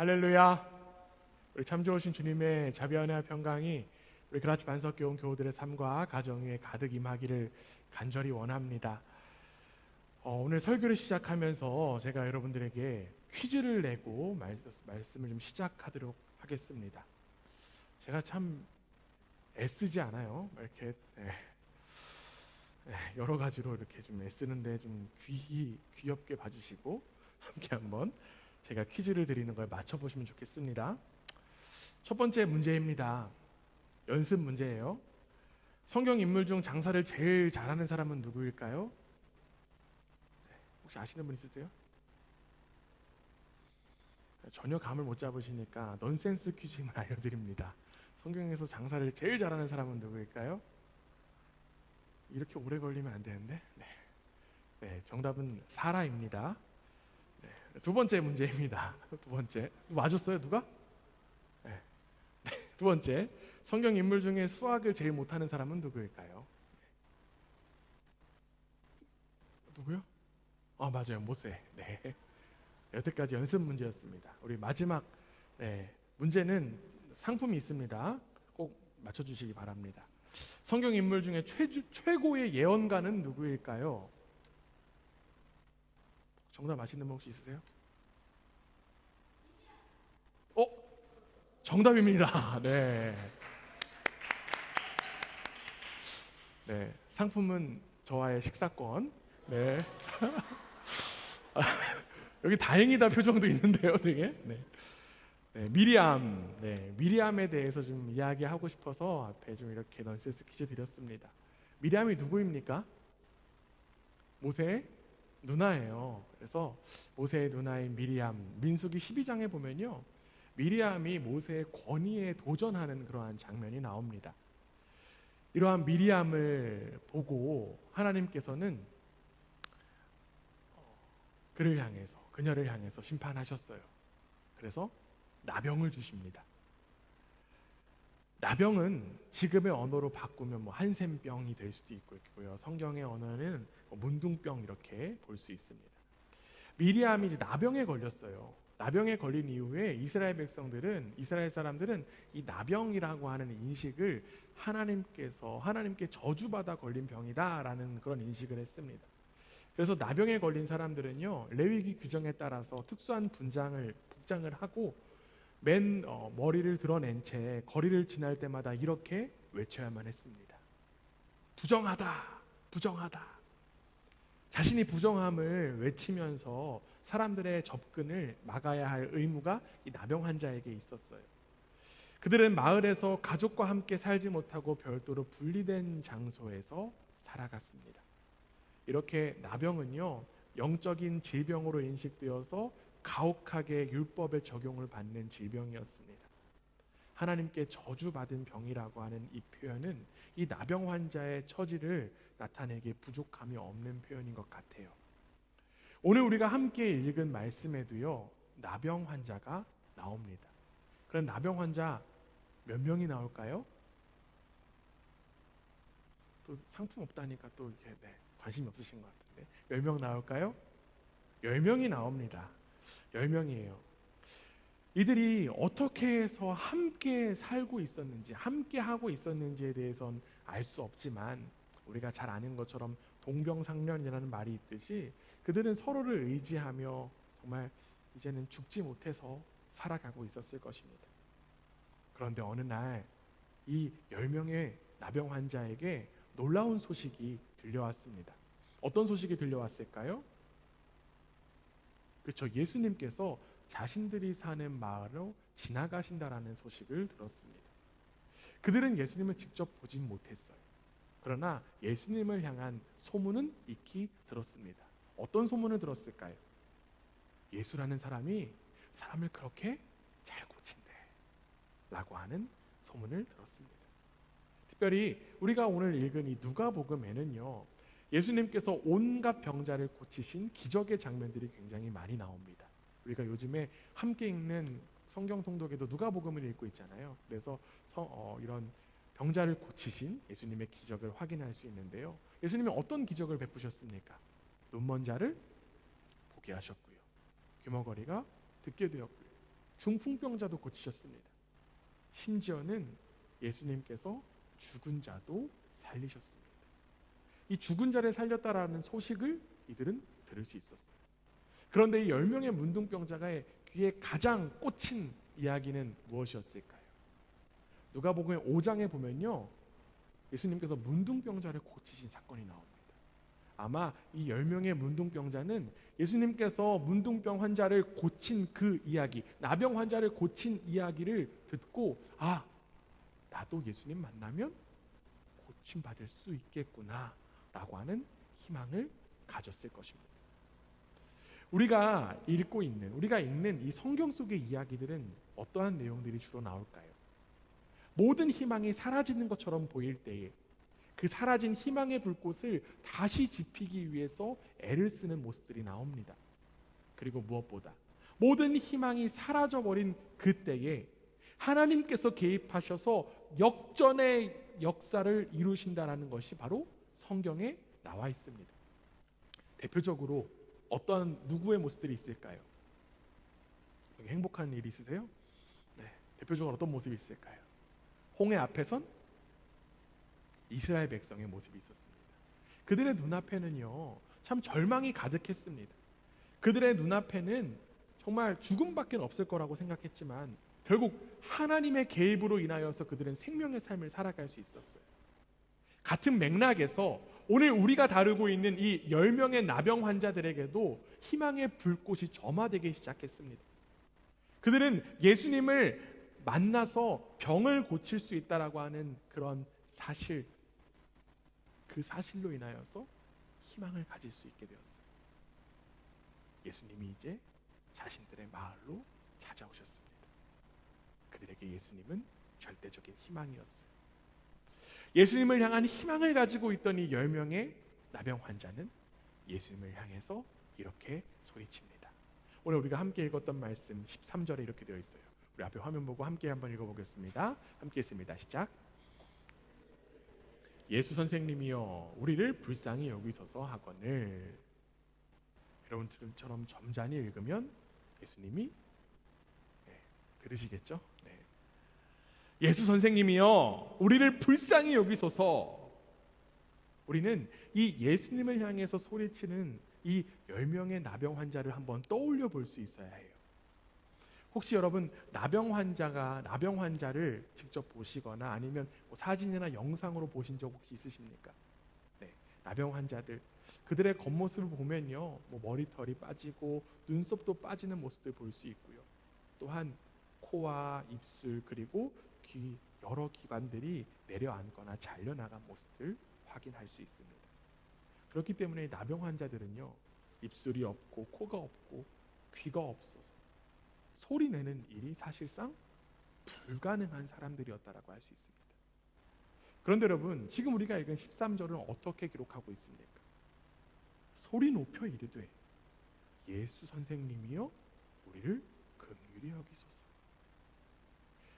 할렐루야. 우리 참 좋으신 주님의 자비와 은혜와 평강이 우리 그라치 반석교 온 교우들의 삶과 가정에 가득 임하기를 간절히 원합니다. 오늘 설교를 시작하면서 제가 여러분들에게 퀴즈를 내고 말씀을 좀 시작하도록 하겠습니다. 제가 참 애쓰지 않아요. 이렇게 여러 가지로 이렇게 좀 애쓰는데 좀 귀엽게 봐주시고 함께 한번 제가 퀴즈를 드리는 걸 맞춰보시면 좋겠습니다. 첫 번째 문제입니다. 연습 문제예요. 성경 인물 중 장사를 제일 잘하는 사람은 누구일까요? 혹시 아시는 분 있으세요? 전혀 감을 못 잡으시니까 넌센스 퀴즈임을 알려드립니다. 성경에서 장사를 제일 잘하는 사람은 누구일까요? 이렇게 오래 걸리면 안 되는데. 네, 정답은 사라입니다. 네, 두 번째 문제입니다. 두 번째 맞았어요? 누가? 네. 두 번째, 성경 인물 중에 수학을 제일 못하는 사람은 누구일까요? 누구요? 맞아요, 모세. 네. 여태까지 연습 문제였습니다. 우리 마지막 문제는 상품이 있습니다. 꼭 맞춰주시기 바랍니다. 성경 인물 중에 최고의 예언가는 누구일까요? 정답 아시는 분 혹시 있으세요? 정답입니다. 네. 네. 상품은 저와의 식사권. 네. 여기 다행이다 표정도 있는데요, 되게. 네. 미리암. 미리암에 대해서 좀 이야기하고 싶어서 앞에 좀 이렇게 넌센스 퀴즈 드렸습니다. 미리암이 누구입니까? 모세의 누나예요. 그래서 모세의 누나인 미리암, 민수기 12장에 보면요, 미리암이 모세의 권위에 도전하는 그러한 장면이 나옵니다. 이러한 미리암을 보고 하나님께서는 그녀를 향해서 심판하셨어요. 그래서 나병을 주십니다. 나병은 지금의 언어로 바꾸면 한센병이 될 수도 있고요. 성경의 언어는 문둥병 이렇게 볼 수 있습니다. 미리암이 이제 나병에 걸렸어요. 나병에 걸린 이후에 이스라엘 사람들은 이 나병이라고 하는 인식을 하나님께 저주받아 걸린 병이다라는 그런 인식을 했습니다. 그래서 나병에 걸린 사람들은요, 레위기 규정에 따라서 특수한 복장을 하고 머리를 드러낸 채 거리를 지날 때마다 이렇게 외쳐야만 했습니다. 부정하다, 부정하다. 자신이 부정함을 외치면서 사람들의 접근을 막아야 할 의무가 이 나병 환자에게 있었어요. 그들은 마을에서 가족과 함께 살지 못하고 별도로 분리된 장소에서 살아갔습니다. 이렇게 나병은요, 영적인 질병으로 인식되어서 가혹하게 율법의 적용을 받는 질병이었습니다. 하나님께 저주받은 병이라고 하는 이 표현은 이 나병 환자의 처지를 나타내기에 부족함이 없는 표현인 것 같아요. 오늘 우리가 함께 읽은 말씀에도요, 나병 환자가 나옵니다. 그럼 나병 환자 몇 명이 나올까요? 또 상품 없다니까 또 이렇게 관심이 없으신 것 같은데, 몇 명 나올까요? 10명이 나옵니다. 10명이에요. 이들이 어떻게 해서 함께 살고 있었는지, 함께 하고 있었는지에 대해서는 알 수 없지만, 우리가 잘 아는 것처럼 동병상련이라는 말이 있듯이 그들은 서로를 의지하며 정말 이제는 죽지 못해서 살아가고 있었을 것입니다. 그런데 어느 날 이 10명의 나병 환자에게 놀라운 소식이 들려왔습니다. 어떤 소식이 들려왔을까요? 그렇죠. 예수님께서 자신들이 사는 마을로 지나가신다라는 소식을 들었습니다. 그들은 예수님을 직접 보진 못했어요. 그러나 예수님을 향한 소문은 익히 들었습니다. 어떤 소문을 들었을까요? 예수라는 사람이 사람을 그렇게 잘 고친대 라고 하는 소문을 들었습니다. 특별히 우리가 오늘 읽은 이 누가복음에는요, 예수님께서 온갖 병자를 고치신 기적의 장면들이 굉장히 많이 나옵니다. 우리가 요즘에 함께 읽는 성경 통독에도 누가복음을 읽고 있잖아요. 그래서 이런 병자를 고치신 예수님의 기적을 확인할 수 있는데요, 예수님이 어떤 기적을 베푸셨습니까? 눈먼 자를 보게 하셨고요, 귀머거리가 듣게 되었고요, 중풍병자도 고치셨습니다. 심지어는 예수님께서 죽은 자도 살리셨습니다. 이 죽은 자를 살렸다라는 소식을 이들은 들을 수 있었어요. 그런데 이 10명의 문둥병자가 귀에 가장 꽂힌 이야기는 무엇이었을까요? 누가복음 5장에 보면요, 예수님께서 문둥병자를 고치신 사건이 나옵니다. 아마 이 10명의 문둥병자는 예수님께서 문둥병 환자를 고친 그 이야기, 나병 환자를 고친 이야기를 듣고, 아, 나도 예수님 만나면 고침받을 수 있겠구나 라고 하는 희망을 가졌을 것입니다. 우리가 읽는 이 성경 속의 이야기들은 어떠한 내용들이 주로 나올까요? 모든 희망이 사라지는 것처럼 보일 때에 그 사라진 희망의 불꽃을 다시 지피기 위해서 애를 쓰는 모습들이 나옵니다. 그리고 무엇보다 모든 희망이 사라져버린 그때에 하나님께서 개입하셔서 역전의 역사를 이루신다는 것이 바로 성경에 나와 있습니다. 대표적으로 어떤 누구의 모습들이 있을까요? 행복한 일이 있으세요? 네, 대표적으로 어떤 모습이 있을까요? 홍해 앞에선 이스라엘 백성의 모습이 있었습니다. 그들의 눈앞에는요, 참 절망이 가득했습니다. 그들의 눈앞에는 정말 죽음밖에 없을 거라고 생각했지만 결국 하나님의 개입으로 인하여서 그들은 생명의 삶을 살아갈 수 있었어요. 같은 맥락에서 오늘 우리가 다루고 있는 이 10명의 나병 환자들에게도 희망의 불꽃이 점화되기 시작했습니다. 그들은 예수님을 만나서 병을 고칠 수 있다라고 하는 그런 사실, 그 사실로 인하여서 희망을 가질 수 있게 되었어요. 예수님이 이제 자신들의 마을로 찾아오셨습니다. 그들에게 예수님은 절대적인 희망이었어요. 예수님을 향한 희망을 가지고 있던 이 10명의 나병 환자는 예수님을 향해서 이렇게 소리칩니다. 오늘 우리가 함께 읽었던 말씀 13절에 이렇게 되어 있어요. 우리 앞에 화면 보고 함께 한번 읽어보겠습니다. 함께 읽습니다. 시작. 예수 선생님이여 우리를 불쌍히 여기소서 하거늘. 여러분들처럼 점잖이 읽으면 예수님이 들으시겠죠? 네. 예수 선생님이여 우리를 불쌍히 여기소서. 우리는 이 예수님을 향해서 소리치는 이 10명의 나병 환자를 한번 떠올려 볼 수 있어야 해요. 혹시 여러분 나병 환자를 직접 보시거나 아니면 뭐 사진이나 영상으로 보신 적 혹시 있으십니까? 네, 나병 환자들 그들의 겉모습을 보면요, 뭐 머리털이 빠지고 눈썹도 빠지는 모습들 볼 수 있고요. 또한 코와 입술 그리고 귀 여러 기관들이 내려앉거나 잘려나간 모습들 확인할 수 있습니다. 그렇기 때문에 나병 환자들은요, 입술이 없고 코가 없고 귀가 없어서 소리 내는 일이 사실상 불가능한 사람들이었다라고 할 수 있습니다. 그런데 여러분, 지금 우리가 읽은 13절은 어떻게 기록하고 있습니까? 소리 높여 이르되 예수 선생님이여 우리를 긍휼히 여기소서.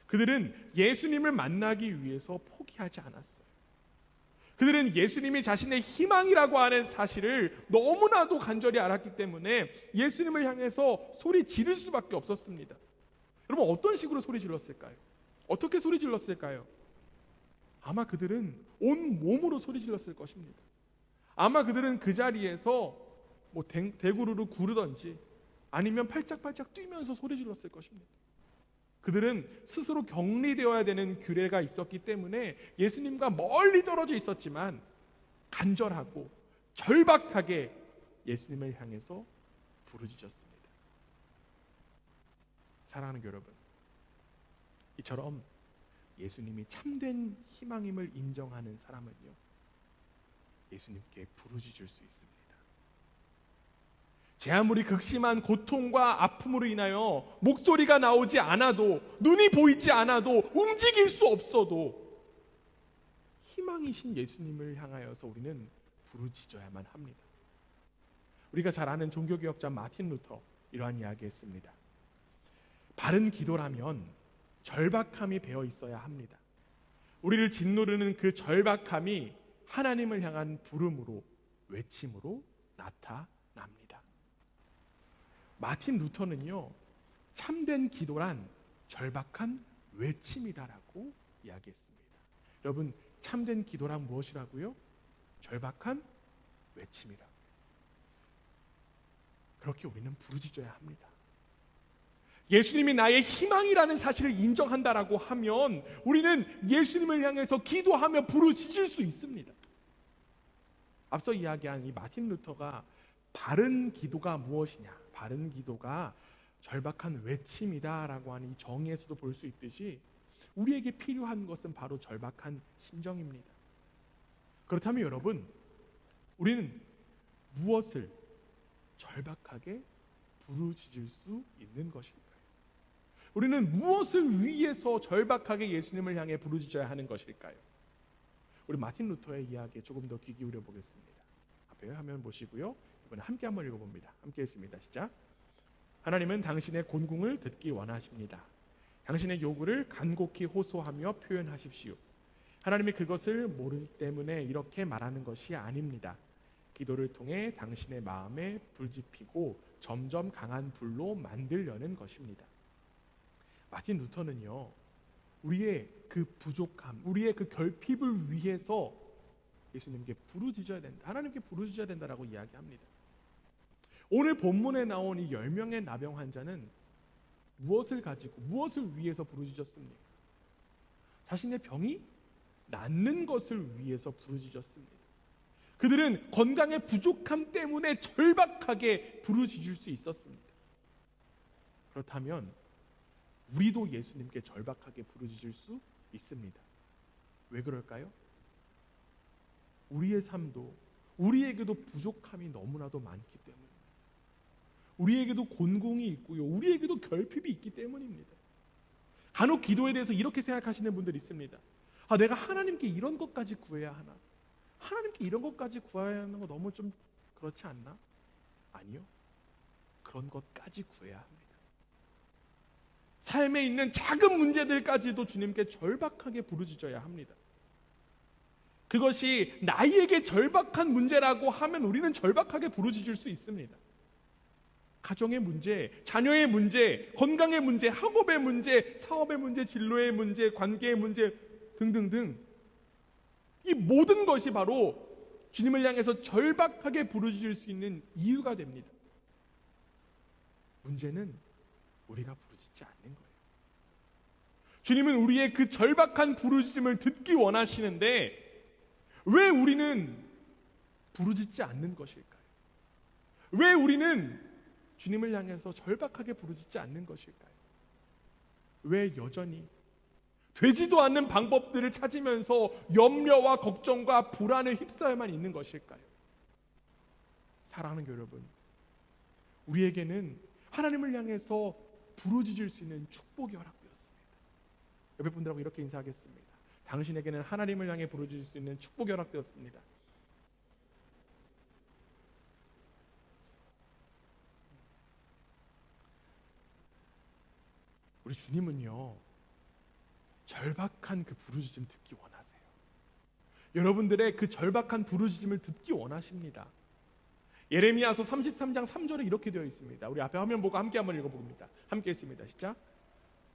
그들은 예수님을 만나기 위해서 포기하지 않았어요. 그들은 예수님이 자신의 희망이라고 하는 사실을 너무나도 간절히 알았기 때문에 예수님을 향해서 소리 지를 수밖에 없었습니다. 여러분 어떤 식으로 소리 질렀을까요? 어떻게 소리 질렀을까요? 아마 그들은 온 몸으로 소리 질렀을 것입니다. 아마 그들은 그 자리에서 뭐 대구르르 구르던지 아니면 팔짝팔짝 뛰면서 소리 질렀을 것입니다. 그들은 스스로 격리되어야 되는 규례가 있었기 때문에 예수님과 멀리 떨어져 있었지만 간절하고 절박하게 예수님을 향해서 부르짖었습니다. 사랑하는 여러분, 이처럼 예수님이 참된 희망임을 인정하는 사람은요, 예수님께 부르짖을 수 있습니다. 제 아무리 극심한 고통과 아픔으로 인하여 목소리가 나오지 않아도, 눈이 보이지 않아도, 움직일 수 없어도 희망이신 예수님을 향하여서 우리는 부르짖어야만 합니다. 우리가 잘 아는 종교개혁자 마틴 루터 이러한 이야기 했습니다. 바른 기도라면 절박함이 배어 있어야 합니다. 우리를 짓누르는 그 절박함이 하나님을 향한 부름으로, 외침으로 나타납니다. 마틴 루터는요, 참된 기도란 절박한 외침이다라고 이야기했습니다. 여러분, 참된 기도란 무엇이라고요? 절박한 외침이라고요. 그렇게 우리는 부르짖어야 합니다. 예수님이 나의 희망이라는 사실을 인정한다라고 하면 우리는 예수님을 향해서 기도하며 부르짖을 수 있습니다. 앞서 이야기한 이 마틴 루터가 바른 기도가 무엇이냐, 바른 기도가 절박한 외침이다라고 하는 이 정의에서도 볼 수 있듯이 우리에게 필요한 것은 바로 절박한 심정입니다. 그렇다면 여러분, 우리는 무엇을 절박하게 부르짖을 수 있는 것일까요? 우리는 무엇을 위해서 절박하게 예수님을 향해 부르짖어야 하는 것일까요? 우리 마틴 루터의 이야기에 조금 더 귀 기울여 보겠습니다. 앞에 화면 보시고요. 이번에 함께 한번 읽어봅니다. 함께 했습니다. 시작. 하나님은 당신의 곤궁을 듣기 원하십니다. 당신의 요구를 간곡히 호소하며 표현하십시오. 하나님이 그것을 모르기 때문에 이렇게 말하는 것이 아닙니다. 기도를 통해 당신의 마음에 불지피고 점점 강한 불로 만들려는 것입니다. 마틴 루터는요, 우리의 그 부족함, 우리의 그 결핍을 위해서 예수님께 부르짖어야 된다, 하나님께 부르짖어야 된다라고 이야기합니다. 오늘 본문에 나온 이 10명의 나병 환자는 무엇을 가지고 무엇을 위해서 부르짖었습니까? 자신의 병이 낫는 것을 위해서 부르짖었습니다. 그들은 건강의 부족함 때문에 절박하게 부르짖을 수 있었습니다. 그렇다면 우리도 예수님께 절박하게 부르짖을 수 있습니다. 왜 그럴까요? 우리의 삶도, 우리에게도 부족함이 너무나도 많기 때문입니다. 우리에게도 곤궁이 있고요, 우리에게도 결핍이 있기 때문입니다. 간혹 기도에 대해서 이렇게 생각하시는 분들이 있습니다. 내가 하나님께 이런 것까지 구해야 하나? 하나님께 이런 것까지 구해야 하는 거 너무 좀 그렇지 않나? 아니요, 그런 것까지 구해야 합니다. 삶에 있는 작은 문제들까지도 주님께 절박하게 부르짖어야 합니다. 그것이 나에게 절박한 문제라고 하면 우리는 절박하게 부르짖을 수 있습니다. 가정의 문제, 자녀의 문제, 건강의 문제, 학업의 문제, 사업의 문제, 진로의 문제, 관계의 문제 등등등, 이 모든 것이 바로 주님을 향해서 절박하게 부르짖을 수 있는 이유가 됩니다. 문제는 우리가 부르짖지 않는 거예요. 주님은 우리의 그 절박한 부르짖음을 듣기 원하시는데 왜 우리는 부르짖지 않는 것일까요? 왜 우리는 주님을 향해서 절박하게 부르짖지 않는 것일까요? 왜 여전히 되지도 않는 방법들을 찾으면서 염려와 걱정과 불안을 휩싸여만 있는 것일까요? 사랑하는 여러분, 우리에게는 하나님을 향해서 부르짖을 수 있는 축복이 허락되었습니다. 옆에 분들하고 이렇게 인사하겠습니다. 당신에게는 하나님을 향해 부르짖을 수 있는 축복이 허락되었습니다. 우리 주님은요, 절박한 그 부르짖음 듣기 원하세요. 여러분들의 그 절박한 부르짖음을 듣기 원하십니다. 예레미야서 33장 3절에 이렇게 되어 있습니다. 우리 앞에 화면 보고 함께 한번 읽어봅니다. 함께 했습니다. 시작.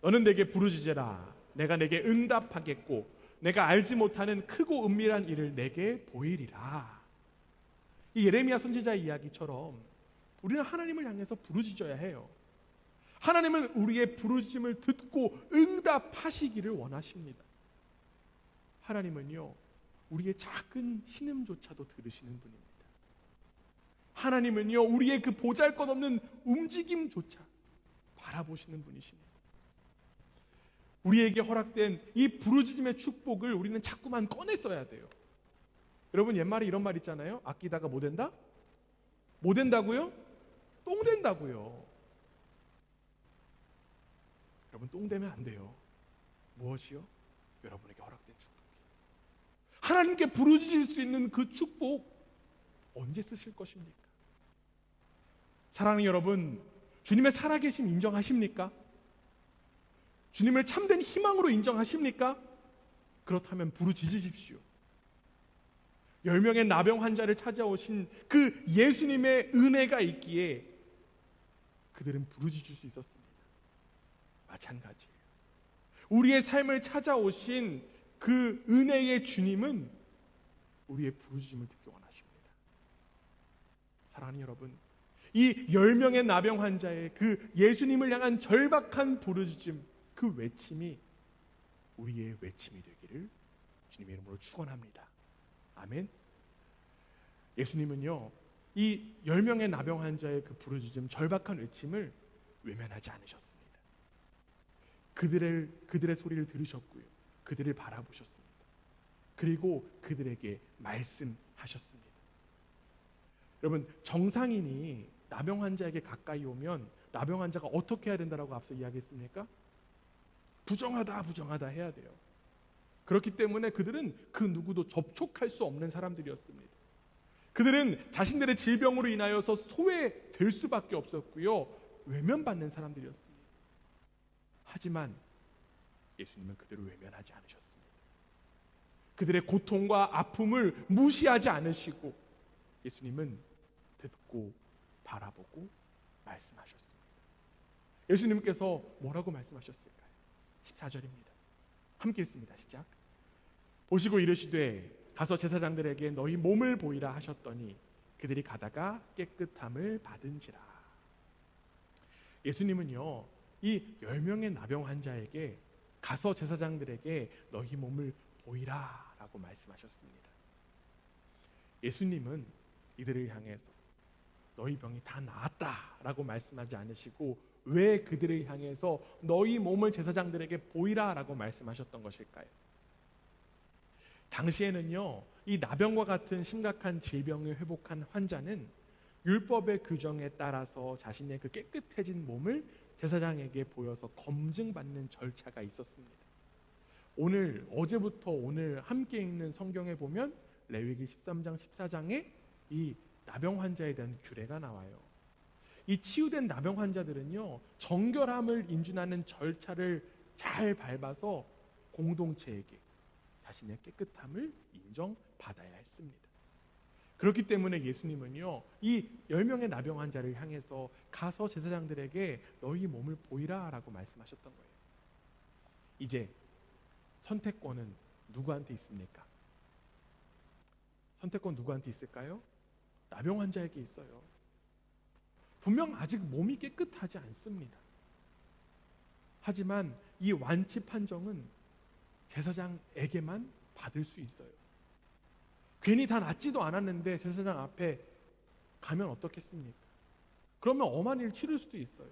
너는 내게 부르짖으라. 내가 내게 응답하겠고 내가 알지 못하는 크고 은밀한 일을 내게 보이리라. 이 예레미야 선지자의 이야기처럼 우리는 하나님을 향해서 부르짖어야 해요. 하나님은 우리의 부르짖음을 듣고 응답하시기를 원하십니다. 하나님은요, 우리의 작은 신음조차도 들으시는 분입니다. 하나님은요, 우리의 그 보잘것없는 움직임조차 바라보시는 분이십니다. 우리에게 허락된 이 부르짖음의 축복을 우리는 자꾸만 꺼내 써야 돼요. 여러분, 옛말에 이런 말 있잖아요. 아끼다가 뭐 된다? 뭐 된다고요? 똥 된다고요. 여러분, 똥 되면 안 돼요. 무엇이요? 여러분에게 허락된 축복이. 하나님께 부르짖을 수 있는 그 축복 언제 쓰실 것입니까? 사랑하는 여러분, 주님의 살아계심 인정하십니까? 주님을 참된 희망으로 인정하십니까? 그렇다면 부르짖으십시오. 10명의 나병 환자를 찾아오신 그 예수님의 은혜가 있기에 그들은 부르짖을 수 있었습니다. 마찬가지예요. 우리의 삶을 찾아오신 그 은혜의 주님은 우리의 부르짖음을 듣기 원하십니다. 사랑하는 여러분, 이 10명의 나병 환자의 그 예수님을 향한 절박한 부르짖음, 그 외침이 우리의 외침이 되기를 주님의 이름으로 축원합니다. 아멘. 예수님은요, 이 10명의 나병 환자의 그 부르짖음, 절박한 외침을 외면하지 않으셨습니다. 그들의 소리를 들으셨고요, 그들을 바라보셨습니다. 그리고 그들에게 말씀하셨습니다. 여러분, 정상인이 나병 환자에게 가까이 오면 나병 환자가 어떻게 해야 된다라고 앞서 이야기했습니까? 부정하다 해야 돼요. 그렇기 때문에 그들은 그 누구도 접촉할 수 없는 사람들이었습니다. 그들은 자신들의 질병으로 인하여서 소외될 수밖에 없었고요, 외면받는 사람들이었습니다. 하지만 예수님은 그들을 외면하지 않으셨습니다. 그들의 고통과 아픔을 무시하지 않으시고 예수님은 듣고 바라보고 말씀하셨습니다. 예수님께서 뭐라고 말씀하셨을까요? 14절입니다. 함께 읽습니다. 시작. 보시고 이르시되 가서 제사장들에게 너희 몸을 보이라 하셨더니 그들이 가다가 깨끗함을 받은지라. 예수님은요, 이 10명의 나병 환자에게 가서 제사장들에게 너희 몸을 보이라 라고 말씀하셨습니다. 예수님은 이들을 향해서 너희 병이 다 나았다 라고 말씀하지 않으시고 왜 그들을 향해서 너희 몸을 제사장들에게 보이라 라고 말씀하셨던 것일까요? 당시에는요, 이 나병과 같은 심각한 질병을 회복한 환자는 율법의 규정에 따라서 자신의 그 깨끗해진 몸을 제사장에게 보여서 검증받는 절차가 있었습니다. 어제부터 오늘 함께 읽는 성경에 보면 레위기 13장 14장에 이 나병 환자에 대한 규례가 나와요. 이 치유된 나병 환자들은요, 정결함을 인준하는 절차를 잘 밟아서 공동체에게 자신의 깨끗함을 인정받아야 했습니다. 그렇기 때문에 예수님은요, 이 10명의 나병 환자를 향해서 가서 제사장들에게 너희 몸을 보이라 라고 말씀하셨던 거예요. 이제 선택권은 누구한테 있습니까? 선택권 누구한테 있을까요? 나병 환자에게 있어요. 분명 아직 몸이 깨끗하지 않습니다. 하지만 이 완치 판정은 제사장에게만 받을 수 있어요. 괜히 다 낫지도 않았는데 제사장 앞에 가면 어떻겠습니까? 그러면 엄한 일 치를 수도 있어요.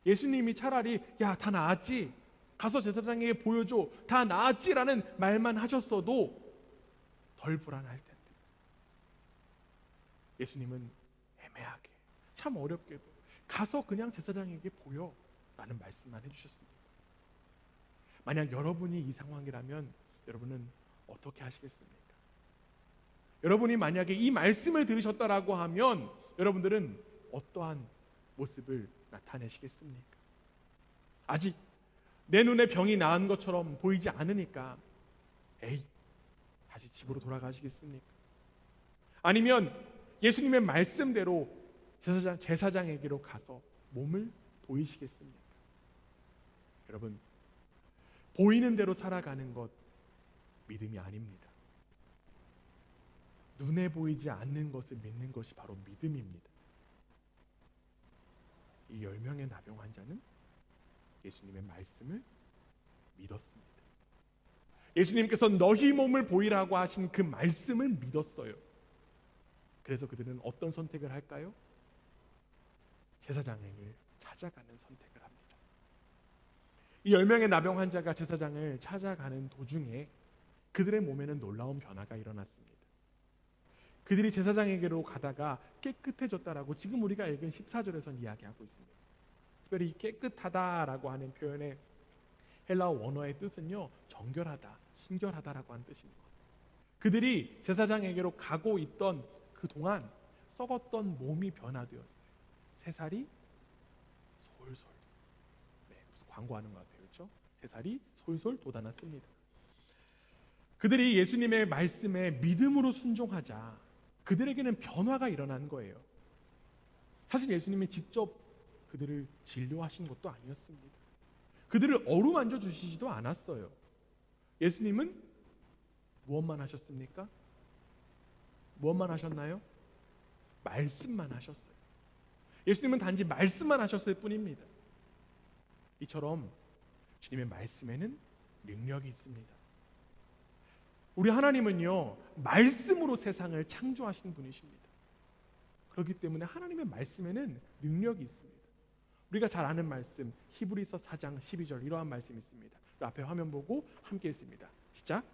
예수님이 차라리 야, 다 나았지, 가서 제사장에게 보여줘, 다 나았지라는 말만 하셨어도 덜 불안할 텐데, 예수님은 애매하게, 참 어렵게도 가서 그냥 제사장에게 보여 라는 말씀만 해주셨습니다. 만약 여러분이 이 상황이라면 여러분은 어떻게 하시겠습니까? 여러분이 만약에 이 말씀을 들으셨다라고 하면 여러분들은 어떠한 모습을 나타내시겠습니까? 아직 내 눈에 병이 나은 것처럼 보이지 않으니까 다시 집으로 돌아가시겠습니까? 아니면 예수님의 말씀대로 제사장에게로 가서 몸을 보이시겠습니까? 여러분, 보이는 대로 살아가는 것 믿음이 아닙니다. 눈에 보이지 않는 것을 믿는 것이 바로 믿음입니다. 이 10명의 나병 환자는 예수님의 말씀을 믿었습니다. 예수님께서 너희 몸을 보이라고 하신 그 말씀을 믿었어요. 그래서 그들은 어떤 선택을 할까요? 제사장을 찾아가는 선택을 합니다. 이 10명의 나병 환자가 제사장을 찾아가는 도중에 그들의 몸에는 놀라운 변화가 일어났습니다. 그들이 제사장에게로 가다가 깨끗해졌다라고 지금 우리가 읽은 14절에선 이야기하고 있습니다. 특별히 깨끗하다라고 하는 표현의 헬라어 원어의 뜻은요, 정결하다, 순결하다라고 하는 뜻입니다. 그들이 제사장에게로 가고 있던 그 동안 썩었던 몸이 변화되었어요. 새살이 솔솔, 무슨 광고하는 것 같아요, 그렇죠? 새살이 솔솔 돋아났습니다. 그들이 예수님의 말씀에 믿음으로 순종하자 그들에게는 변화가 일어난 거예요. 사실 예수님이 직접 그들을 진료하신 것도 아니었습니다. 그들을 어루만져 주시지도 않았어요. 예수님은 무엇만 하셨습니까? 무엇만 하셨나요? 말씀만 하셨어요. 예수님은 단지 말씀만 하셨을 뿐입니다. 이처럼 주님의 말씀에는 능력이 있습니다. 우리 하나님은요, 말씀으로 세상을 창조하신 분이십니다. 그렇기 때문에 하나님의 말씀에는 능력이 있습니다. 우리가 잘 아는 말씀, 히브리서 4장 12절 이러한 말씀이 있습니다. 앞에 화면 보고 함께 읽습니다. 시작.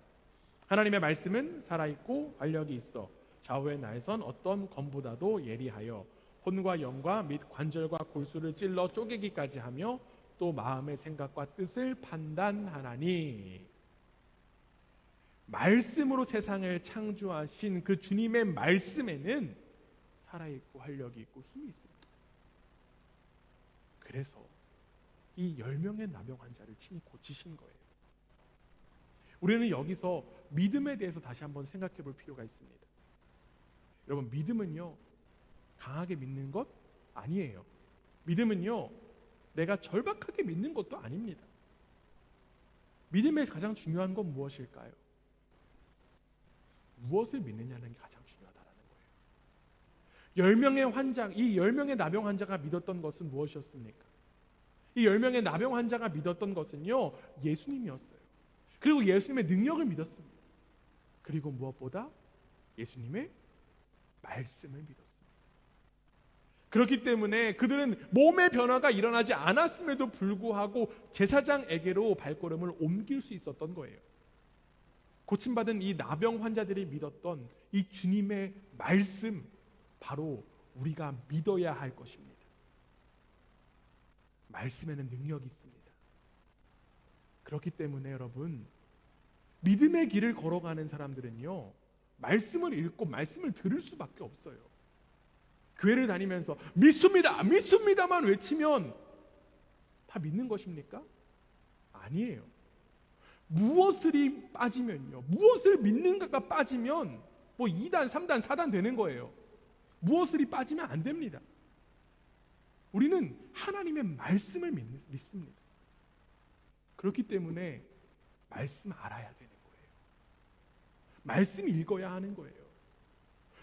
하나님의 말씀은 살아있고 활력이 있어 좌우의 날선 어떤 검보다도 예리하여 혼과 영과 및 관절과 골수를 찔러 쪼개기까지 하며 또 마음의 생각과 뜻을 판단하나니. 말씀으로 세상을 창조하신 그 주님의 말씀에는 살아있고 활력이 있고 힘이 있습니다. 그래서 이 10명의 나병 환자를 친히 고치신 거예요. 우리는 여기서 믿음에 대해서 다시 한번 생각해 볼 필요가 있습니다. 여러분, 믿음은요, 강하게 믿는 것 아니에요. 믿음은요, 내가 절박하게 믿는 것도 아닙니다. 믿음의 가장 중요한 건 무엇일까요? 무엇을 믿느냐는 게 가장 중요하다는 거예요. 10명의 환자, 이 10명의 나병 환자가 믿었던 것은 무엇이었습니까? 이 10명의 나병 환자가 믿었던 것은요, 예수님이었어요. 그리고 예수님의 능력을 믿었습니다. 그리고 무엇보다 예수님의 말씀을 믿었습니다. 그렇기 때문에 그들은 몸의 변화가 일어나지 않았음에도 불구하고 제사장에게로 발걸음을 옮길 수 있었던 거예요. 고침받은 이 나병 환자들이 믿었던 이 주님의 말씀, 바로 우리가 믿어야 할 것입니다. 말씀에는 능력이 있습니다. 그렇기 때문에 여러분, 믿음의 길을 걸어가는 사람들은요, 말씀을 읽고 말씀을 들을 수밖에 없어요. 교회를 다니면서 믿습니다, 믿습니다만 외치면 다 믿는 것입니까? 아니에요. 무엇을 빠지면요, 무엇을 믿는가가 빠지면 뭐 2단, 3단, 4단 되는 거예요. 무엇을 빠지면 안 됩니다. 우리는 하나님의 말씀을 믿습니다. 그렇기 때문에 말씀 알아야 되는 거예요. 말씀 읽어야 하는 거예요.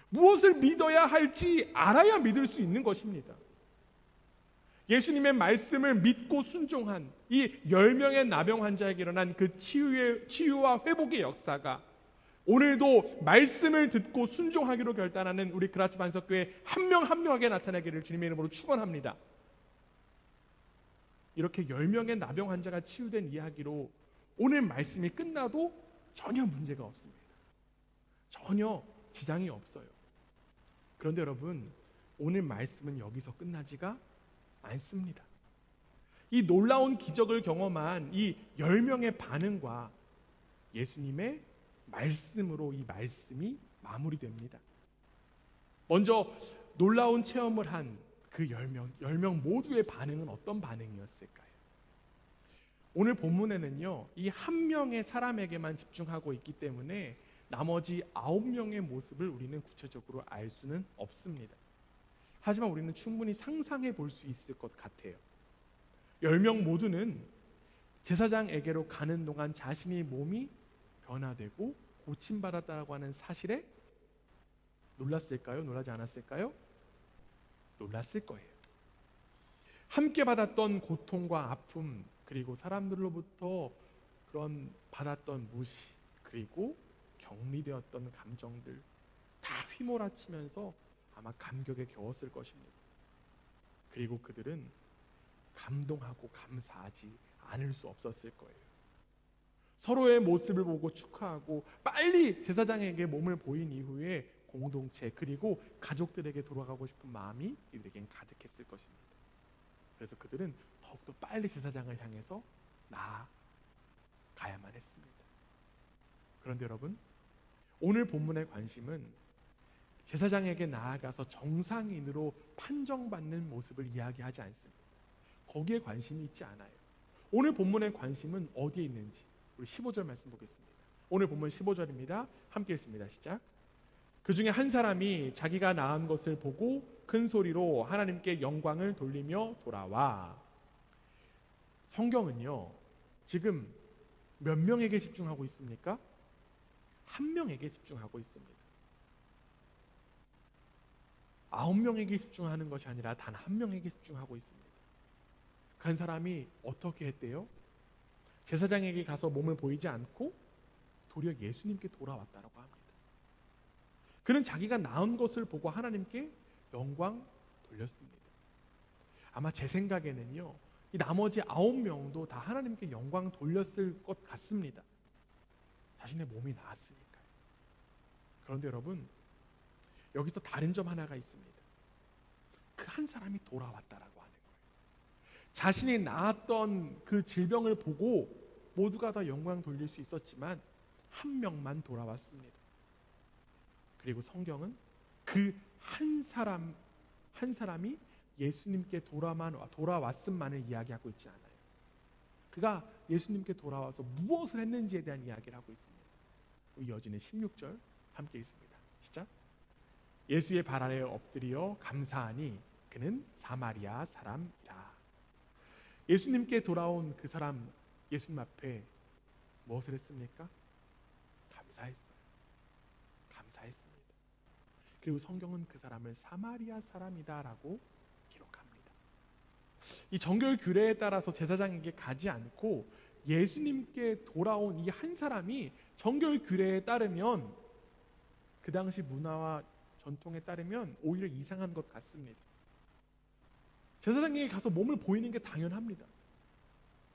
무엇을 믿어야 할지 알아야 믿을 수 있는 것입니다. 예수님의 말씀을 믿고 순종한 이 10명의 나병 환자에게 일어난 그 치유와 회복의 역사가 오늘도 말씀을 듣고 순종하기로 결단하는 우리 그라치 반석교회 한 명 한 명에게 나타나기를 주님의 이름으로 축원합니다. 이렇게 10명의 나병 환자가 치유된 이야기로 오늘 말씀이 끝나도 전혀 문제가 없습니다. 전혀 지장이 없어요. 그런데 여러분, 오늘 말씀은 여기서 끝나지가 않습니다. 이 놀라운 기적을 경험한 이 10명의 반응과 예수님의 말씀으로 이 말씀이 마무리됩니다. 먼저 놀라운 체험을 한 그 10명 모두의 반응은 어떤 반응이었을까요? 오늘 본문에는요, 이 한 명의 사람에게만 집중하고 있기 때문에 나머지 9명의 모습을 우리는 구체적으로 알 수는 없습니다. 하지만 우리는 충분히 상상해 볼 수 있을 것 같아요. 10명 모두는 제사장에게로 가는 동안 자신의 몸이 변화되고 고침받았다고 하는 사실에 놀랐을까요? 놀라지 않았을까요? 놀랐을 거예요. 함께 받았던 고통과 아픔, 그리고 사람들로부터 그런 받았던 무시, 그리고 격리되었던 감정들 다 휘몰아치면서 아마 감격에 겨웠을 것입니다. 그리고 그들은 감동하고 감사하지 않을 수 없었을 거예요. 서로의 모습을 보고 축하하고 빨리 제사장에게 몸을 보인 이후에 공동체 그리고 가족들에게 돌아가고 싶은 마음이 이들에겐 가득했을 것입니다. 그래서 그들은 더욱더 빨리 제사장을 향해서 나아가야만 했습니다. 그런데 여러분, 오늘 본문의 관심은 제사장에게 나아가서 정상인으로 판정받는 모습을 이야기하지 않습니다. 거기에 관심이 있지 않아요. 오늘 본문의 관심은 어디에 있는지 우리 15절 말씀 보겠습니다. 오늘 본문 15절입니다. 함께 읽습니다. 시작. 그 중에 한 사람이 자기가 나은 것을 보고 큰 소리로 하나님께 영광을 돌리며 돌아와. 성경은요, 지금 몇 명에게 집중하고 있습니까? 한 명에게 집중하고 있습니다. 9명에게 집중하는 것이 아니라 단 한 명에게 집중하고 있습니다. 그 한 사람이 어떻게 했대요? 제사장에게 가서 몸을 보이지 않고 도리어 예수님께 돌아왔다라고 합니다. 그는 자기가 나은 것을 보고 하나님께 영광 돌렸습니다. 아마 제 생각에는요, 이 나머지 9명도 다 하나님께 영광 돌렸을 것 같습니다. 자신의 몸이 나았으니까요. 그런데 여러분, 여기서 다른 점 하나가 있습니다. 그 한 사람이 돌아왔다라고 하는 거예요. 자신이 나았던 그 질병을 보고 모두가 다 영광 돌릴 수 있었지만 한 명만 돌아왔습니다. 그리고 성경은 그 한 사람이 예수님께 돌아왔음만을 이야기하고 있지 않아요. 그가 예수님께 돌아와서 무엇을 했는지에 대한 이야기를 하고 있습니다. 이어지는 16절 함께 읽습니다. 시작. 예수의 발 아래에 엎드려 감사하니 그는 사마리아 사람이라. 예수님께 돌아온 그 사람, 예수님 앞에 무엇을 했습니까? 감사했어요. 감사했습니다. 그리고 성경은 그 사람을 사마리아 사람이다라고 기록합니다. 이 정결 규례에 따라서 제사장에게 가지 않고 예수님께 돌아온 이 한 사람이 정결 규례에 따르면, 그 당시 문화와 전통에 따르면 오히려 이상한 것 같습니다. 제사장에게 가서 몸을 보이는 게 당연합니다.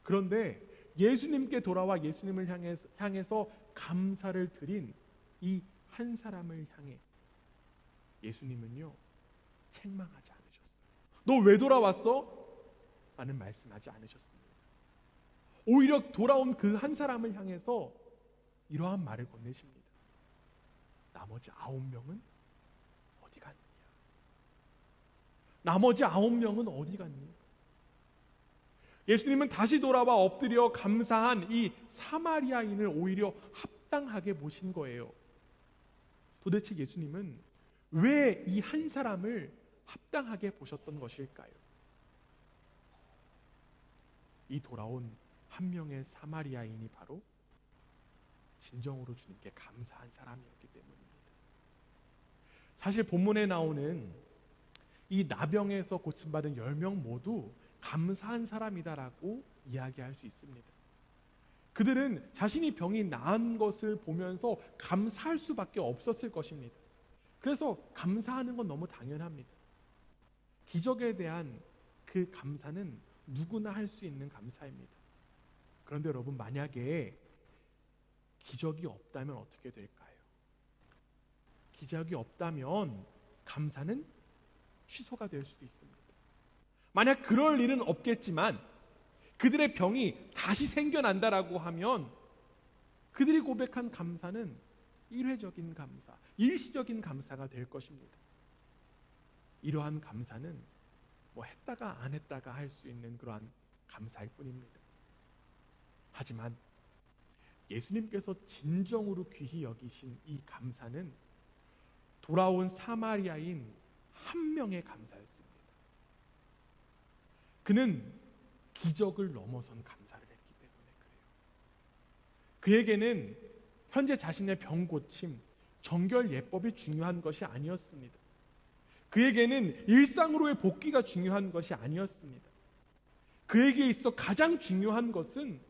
그런데 예수님께 돌아와 예수님을 향해서 감사를 드린 이 한 사람을 향해 예수님은요, 책망하지 않으셨어요. 너 왜 돌아왔어? 라는 말씀하지 않으셨습니다. 오히려 돌아온 그 한 사람을 향해서 이러한 말을 건네십니다. 나머지 9명은 어디 갔느냐? 나머지 9명은 어디 갔느냐? 예수님은 다시 돌아와 엎드려 감사한 이 사마리아인을 오히려 합당하게 보신 거예요. 도대체 예수님은 왜 이 한 사람을 합당하게 보셨던 것일까요? 이 돌아온 한 명의 사마리아인이 바로 진정으로 주님께 감사한 사람이었기 때문입니다. 사실 본문에 나오는 이 나병에서 고침받은 10명 모두 감사한 사람이다라고 이야기할 수 있습니다. 그들은 자신이 병이 나은 것을 보면서 감사할 수밖에 없었을 것입니다. 그래서 감사하는 건 너무 당연합니다. 기적에 대한 그 감사는 누구나 할 수 있는 감사입니다. 그런데 여러분, 만약에 기적이 없다면 어떻게 될까요? 기적이 없다면 감사는 취소가 될 수도 있습니다. 만약 그럴 일은 없겠지만 그들의 병이 다시 생겨난다라고 하면 그들이 고백한 감사는 일회적인 감사, 일시적인 감사가 될 것입니다. 이러한 감사는 뭐 했다가 안 했다가 할 수 있는 그러한 감사일 뿐입니다. 하지만 예수님께서 진정으로 귀히 여기신 이 감사는 돌아온 사마리아인 한 명의 감사였습니다. 그는 기적을 넘어선 감사를 했기 때문에 그래요. 그에게는 현재 자신의 병 고침, 정결 예법이 중요한 것이 아니었습니다. 그에게는 일상으로의 복귀가 중요한 것이 아니었습니다. 그에게 있어 가장 중요한 것은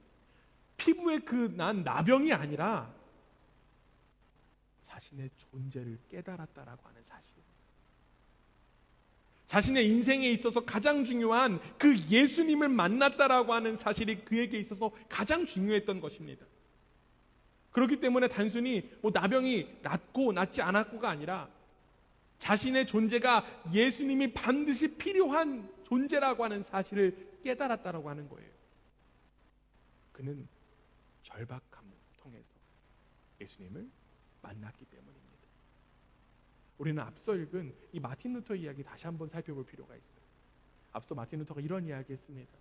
피부에 그 난 나병이 아니라 자신의 존재를 깨달았다라고 하는 사실입니다. 자신의 인생에 있어서 가장 중요한 그 예수님을 만났다라고 하는 사실이 그에게 있어서 가장 중요했던 것입니다. 그렇기 때문에 단순히 나병이 낫고 낫지 않았고가 아니라 자신의 존재가 예수님이 반드시 필요한 존재라고 하는 사실을 깨달았다라고 하는 거예요. 그는 절박함을 통해서 예수님을 만났기 때문입니다. 우리는 앞서 읽은 이 마틴 루터 이야기 다시 한번 살펴볼 필요가 있어요. 앞서 마틴 루터가 이런 이야기 했습니다.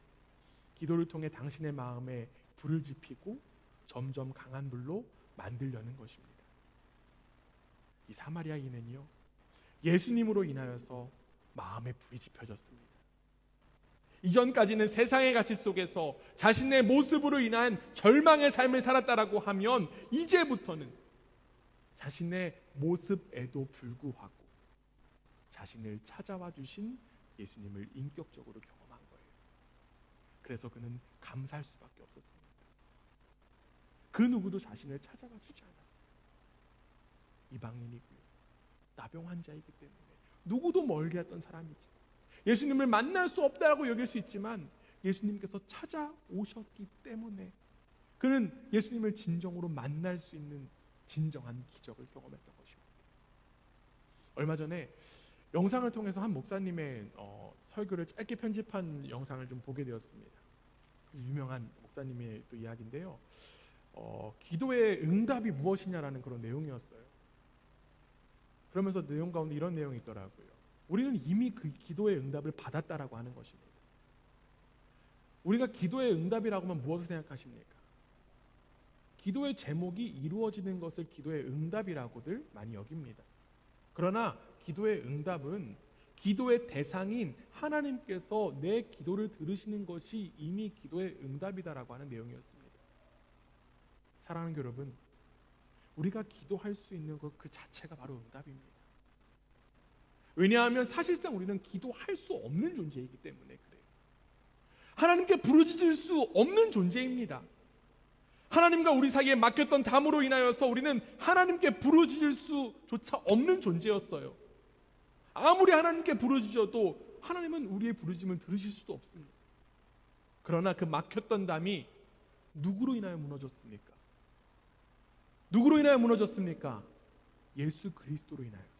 기도를 통해 당신의 마음에 불을 지피고 점점 강한 불로 만들려는 것입니다. 이 사마리아인은요, 예수님으로 인하여서 마음에 불이 지펴졌습니다. 이전까지는 세상의 가치 속에서 자신의 모습으로 인한 절망의 삶을 살았다라고 하면 이제부터는 자신의 모습에도 불구하고 자신을 찾아와 주신 예수님을 인격적으로 경험한 거예요. 그래서 그는 감사할 수밖에 없었습니다. 그 누구도 자신을 찾아와 주지 않았어요. 이방인이고요, 나병 환자이기 때문에 누구도 멀리 했던 사람이지. 예수님을 만날 수 없다고 여길 수 있지만 예수님께서 찾아오셨기 때문에 그는 예수님을 진정으로 만날 수 있는 진정한 기적을 경험했던 것입니다. 얼마 전에 영상을 통해서 한 목사님의 설교를 짧게 편집한 영상을 좀 보게 되었습니다. 유명한 목사님의 또 이야기인데요. 기도의 응답이 무엇이냐라는 그런 내용이었어요. 그러면서 내용 가운데 이런 내용이 있더라고요. 우리는 이미 그 기도의 응답을 받았다라고 하는 것입니다. 우리가 기도의 응답이라고 하면 무엇을 생각하십니까? 기도의 제목이 이루어지는 것을 기도의 응답이라고들 많이 여깁니다. 그러나 기도의 응답은 기도의 대상인 하나님께서 내 기도를 들으시는 것이 이미 기도의 응답이다라고 하는 내용이었습니다. 사랑하는 여러분, 우리가 기도할 수 있는 것 그 자체가 바로 응답입니다. 왜냐하면 사실상 우리는 기도할 수 없는 존재이기 때문에 그래요. 하나님께 부르짖을 수 없는 존재입니다. 하나님과 우리 사이에 막혔던 담으로 인하여서 우리는 하나님께 부르짖을 수조차 없는 존재였어요. 아무리 하나님께 부르짖어도 하나님은 우리의 부르짖음을 들으실 수도 없습니다. 그러나 그 막혔던 담이 누구로 인하여 무너졌습니까? 누구로 인하여 무너졌습니까? 예수 그리스도로 인하여.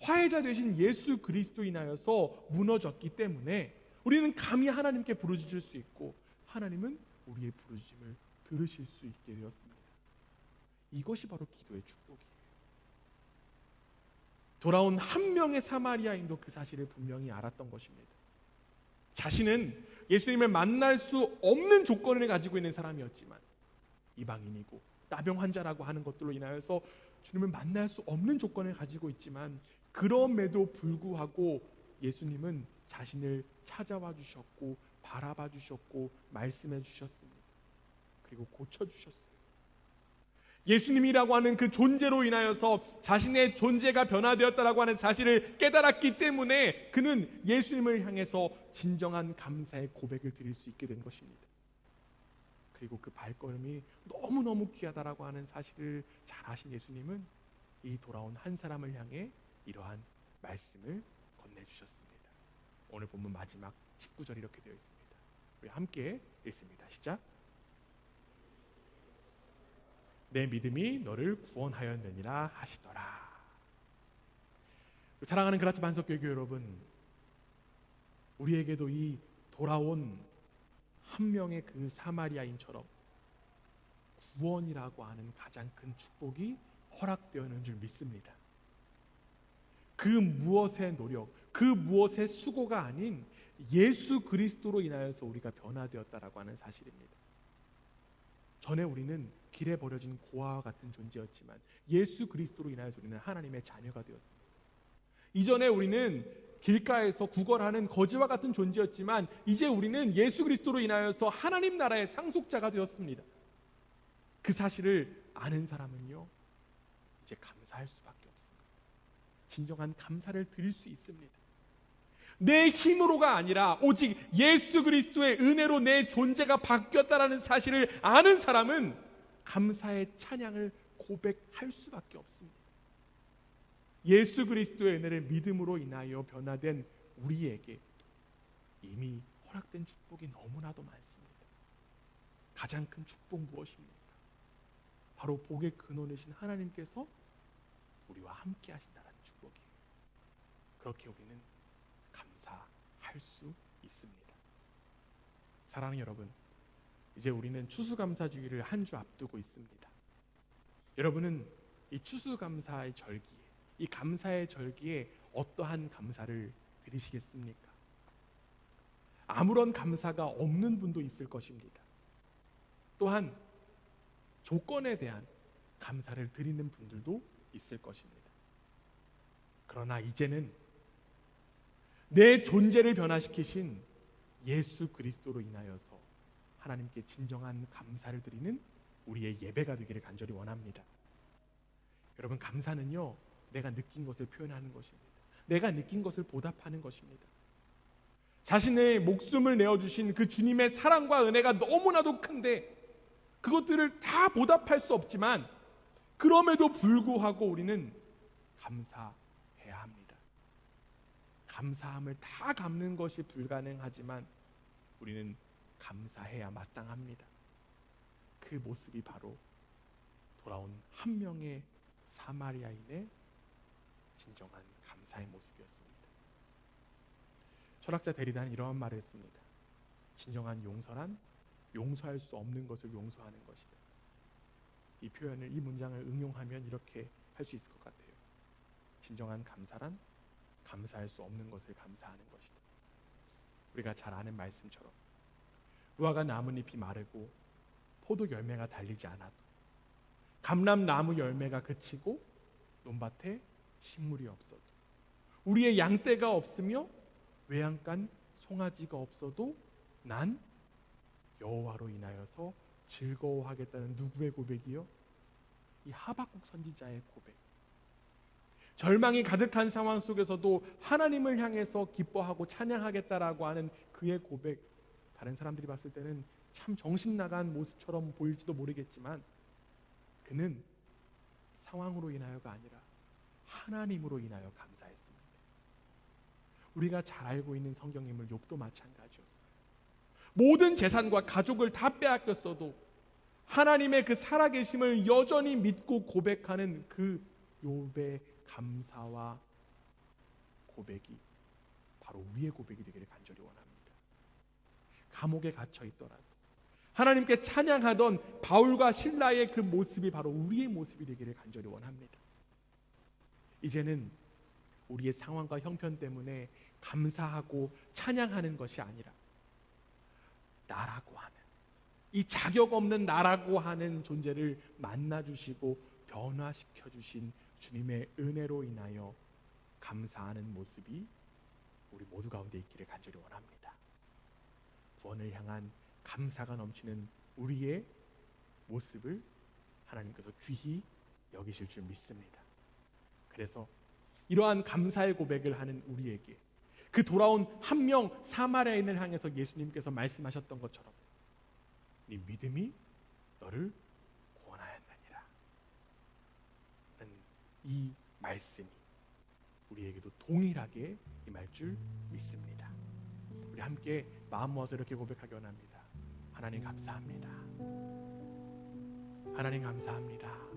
화해자 되신 예수 그리스도 인하여서 무너졌기 때문에 우리는 감히 하나님께 부르짖을 수 있고 하나님은 우리의 부르짖음을 들으실 수 있게 되었습니다. 이것이 바로 기도의 축복이에요. 돌아온 한 명의 사마리아인도 그 사실을 분명히 알았던 것입니다. 자신은 예수님을 만날 수 없는 조건을 가지고 있는 사람이었지만 이방인이고 나병 환자라고 하는 것들로 인하여서 주님을 만날 수 없는 조건을 가지고 있지만 그럼에도 불구하고 예수님은 자신을 찾아와 주셨고 바라봐 주셨고 말씀해 주셨습니다. 그리고 고쳐주셨어요. 예수님이라고 하는 그 존재로 인하여서 자신의 존재가 변화되었다라고 하는 사실을 깨달았기 때문에 그는 예수님을 향해서 진정한 감사의 고백을 드릴 수 있게 된 것입니다. 그리고 그 발걸음이 너무너무 귀하다라고 하는 사실을 잘 아신 예수님은 이 돌아온 한 사람을 향해 이러한 말씀을 건네주셨습니다. 오늘 본문 마지막 19절 이렇게 되어 있습니다. 우리 함께 읽습니다. 시작. 내 믿음이 너를 구원하였느니라 하시더라. 사랑하는 그라치 반석교회 여러분, 우리에게도 이 돌아온 한 명의 그 사마리아인처럼 구원이라고 하는 가장 큰 축복이 허락되었는 줄 믿습니다. 그 무엇의 노력, 그 무엇의 수고가 아닌 예수 그리스도로 인하여서 우리가 변화되었다라고 하는 사실입니다. 전에 우리는 길에 버려진 고아와 같은 존재였지만 예수 그리스도로 인하여서 우리는 하나님의 자녀가 되었습니다. 이전에 우리는 길가에서 구걸하는 거지와 같은 존재였지만 이제 우리는 예수 그리스도로 인하여서 하나님 나라의 상속자가 되었습니다. 그 사실을 아는 사람은요, 이제 감사할 수밖에 없습니다. 진정한 감사를 드릴 수 있습니다. 내 힘으로가 아니라 오직 예수 그리스도의 은혜로 내 존재가 바뀌었다라는 사실을 아는 사람은 감사의 찬양을 고백할 수밖에 없습니다. 예수 그리스도의 은혜를 믿음으로 인하여 변화된 우리에게 이미 허락된 축복이 너무나도 많습니다. 가장 큰 축복 무엇입니까? 바로 복의 근원이신 하나님께서 우리와 함께 하신다는 축복이에요. 그렇게 우리는 감사할 수 있습니다. 사랑하는 여러분, 이제 우리는 추수감사주기를 한 주 앞두고 있습니다. 여러분은 이 추수감사의 절기에, 이 감사의 절기에 어떠한 감사를 드리시겠습니까? 아무런 감사가 없는 분도 있을 것입니다. 또한 조건에 대한 감사를 드리는 분들도 있을 것입니다. 그러나 이제는 내 존재를 변화시키신 예수 그리스도로 인하여서 하나님께 진정한 감사를 드리는 우리의 예배가 되기를 간절히 원합니다. 여러분, 감사는요, 내가 느낀 것을 표현하는 것입니다. 내가 느낀 것을 보답하는 것입니다. 자신의 목숨을 내어주신 그 주님의 사랑과 은혜가 너무나도 큰데 그것들을 다 보답할 수 없지만 그럼에도 불구하고 우리는 감사해야 합니다. 감사함을 다 갚는 것이 불가능하지만 우리는 감사해야 마땅합니다. 그 모습이 바로 돌아온 한 명의 사마리아인의 진정한 감사의 모습이었습니다. 철학자 데리다는 이러한 말을 했습니다. 진정한 용서란 용서할 수 없는 것을 용서하는 것이다. 이 표현을, 이 문장을 응용하면 이렇게 할 수 있을 것 같아요. 진정한 감사란 감사할 수 없는 것을 감사하는 것이다. 우리가 잘 아는 말씀처럼 무화과 나뭇잎이 마르고 포도 열매가 달리지 않아도, 감람나무 열매가 그치고 논밭에 식물이 없어도, 우리의 양떼가 없으며 외양간 송아지가 없어도 난 여호와로 인하여서 즐거워하겠다는 누구의 고백이요? 이 하박국 선지자의 고백. 절망이 가득한 상황 속에서도 하나님을 향해서 기뻐하고 찬양하겠다라고 하는 그의 고백, 다른 사람들이 봤을 때는 참 정신나간 모습처럼 보일지도 모르겠지만 그는 상황으로 인하여가 아니라 하나님으로 인하여 감사했습니다. 우리가 잘 알고 있는 성경인물 욥도 마찬가지였어요. 모든 재산과 가족을 다 빼앗겼어도 하나님의 그 살아계심을 여전히 믿고 고백하는 그 욥의 감사와 고백이 바로 우리의 고백이 되기를 간절히 원합니다. 감옥에 갇혀 있더라도 하나님께 찬양하던 바울과 실라의 그 모습이 바로 우리의 모습이 되기를 간절히 원합니다. 이제는 우리의 상황과 형편 때문에 감사하고 찬양하는 것이 아니라 나라고 하는, 이 자격 없는 나라고 하는 존재를 만나주시고 변화시켜 주신 주님의 은혜로 인하여 감사하는 모습이 우리 모두 가운데 있기를 간절히 원합니다. 구원을 향한 감사가 넘치는 우리의 모습을 하나님께서 귀히 여기실 줄 믿습니다. 그래서 이러한 감사의 고백을 하는 우리에게 그 돌아온 한 명 사마리아인을 향해서 예수님께서 말씀하셨던 것처럼 네 믿음이 너를 구원하였느니라 하는 이 말씀이 우리에게도 동일하게 임할 줄 믿습니다. 우리 함께 마음 모아서 이렇게 고백하기 원합니다. 하나님 감사합니다. 하나님 감사합니다.